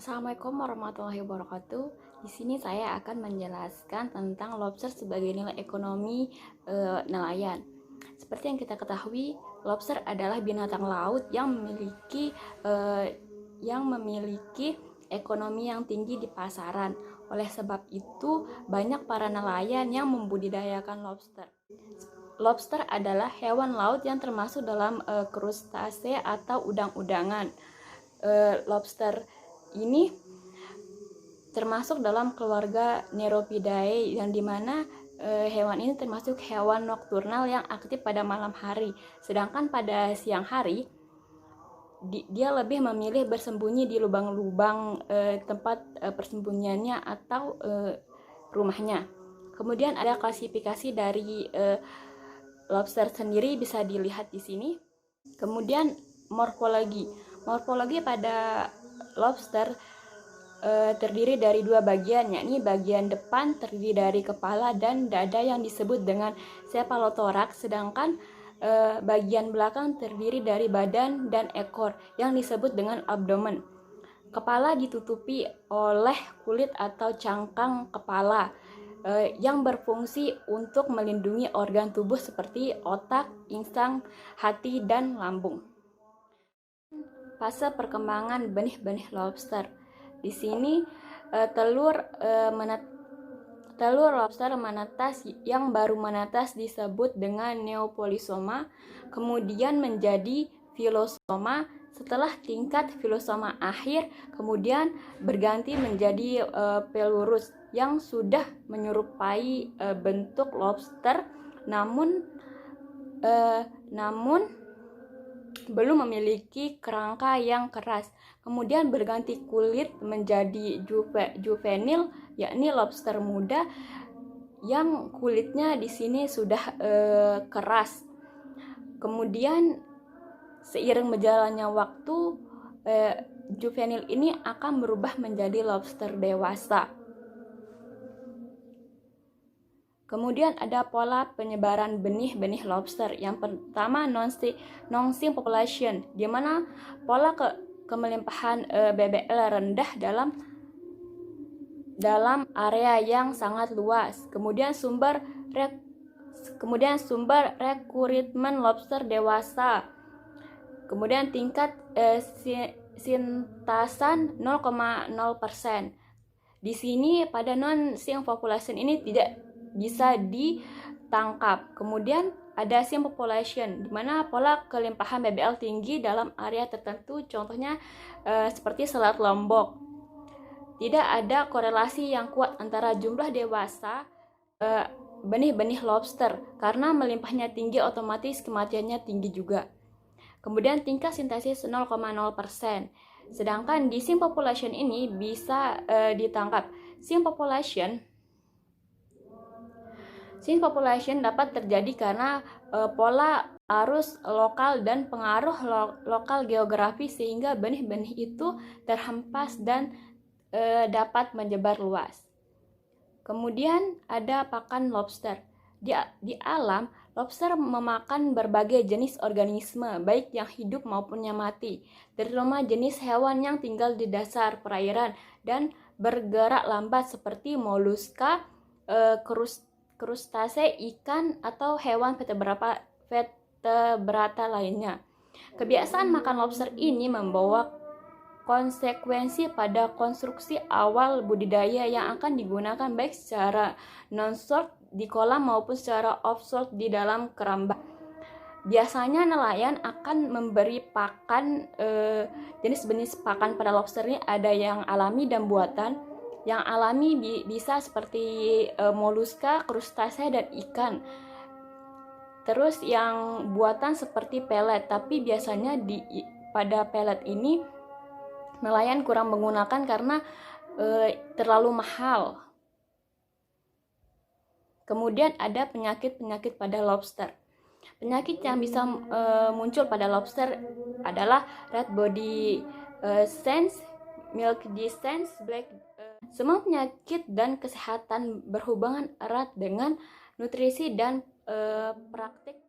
Assalamualaikum warahmatullahi wabarakatuh. Di sini saya akan menjelaskan tentang lobster sebagai nilai ekonomi nelayan. Seperti yang kita ketahui, lobster adalah binatang laut yang memiliki ekonomi yang tinggi di pasaran. Oleh sebab itu, banyak para nelayan yang membudidayakan lobster. Lobster adalah hewan laut yang termasuk dalam krustase atau udang-udangan. Lobster ini termasuk dalam keluarga Neropidae, yang dimana hewan ini termasuk hewan nokturnal yang aktif pada malam hari. Sedangkan pada siang hari dia lebih memilih bersembunyi di lubang-lubang tempat persembunyiannya atau rumahnya. Kemudian ada klasifikasi dari lobster sendiri, bisa dilihat di sini. Kemudian morfologi pada lobster terdiri dari dua bagian, yakni bagian depan terdiri dari kepala dan dada yang disebut dengan cephalothorax, sedangkan bagian belakang terdiri dari badan dan ekor yang disebut dengan abdomen. Kepala ditutupi oleh kulit atau cangkang kepala yang berfungsi untuk melindungi organ tubuh seperti otak, insang, hati, dan lambung. Fase perkembangan benih-benih lobster. Di sini telur lobster menetas yang baru menetas disebut dengan neopolisoma, kemudian menjadi filosoma. Setelah tingkat filosoma akhir, kemudian berganti menjadi pelurus yang sudah menyerupai bentuk lobster, namun belum memiliki kerangka yang keras. Kemudian berganti kulit menjadi juvenil, yakni lobster muda yang kulitnya di sini sudah keras. Kemudian seiring berjalannya waktu, juvenil ini akan berubah menjadi lobster dewasa. Kemudian ada pola penyebaran benih-benih lobster. Yang pertama, non-sink population, di mana pola kemelimpahan BBL rendah dalam area yang sangat luas. Kemudian sumber rekrutmen lobster dewasa. Kemudian tingkat sintasan 0,0%. Di sini pada non-sink population ini tidak bisa ditangkap. Kemudian ada sink population, di mana pola kelimpahan BBL tinggi dalam area tertentu, contohnya seperti Selat Lombok. Tidak ada korelasi yang kuat antara jumlah dewasa benih-benih lobster, karena melimpahnya tinggi otomatis kematiannya tinggi juga. Kemudian tingkat sintesis 0,0%. Sedangkan di sink population ini bisa ditangkap. Sink population dapat terjadi karena pola arus lokal dan pengaruh lokal geografi, sehingga benih-benih itu terhempas dan dapat menyebar luas. Kemudian ada pakan lobster. Di alam, lobster memakan berbagai jenis organisme, baik yang hidup maupun yang mati, terutama jenis hewan yang tinggal di dasar perairan dan bergerak lambat seperti moluska, krustase, ikan, atau hewan vertebrata lainnya. Kebiasaan makan lobster ini membawa konsekuensi pada konstruksi awal budidaya yang akan digunakan baik secara non-salt di kolam maupun secara off-salt di dalam keramba. Biasanya nelayan akan memberi pakan, jenis-jenis pakan pada lobster ini ada yang alami dan buatan. Yang alami bisa seperti moluska, krustase, dan ikan. Terus yang buatan seperti pelet, tapi biasanya pada pelet ini nelayan kurang menggunakan karena terlalu mahal. Kemudian ada penyakit-penyakit pada lobster. Penyakit yang bisa muncul pada lobster adalah red body sense, milk disease, black. Semua penyakit dan kesehatan berhubungan erat dengan nutrisi dan praktik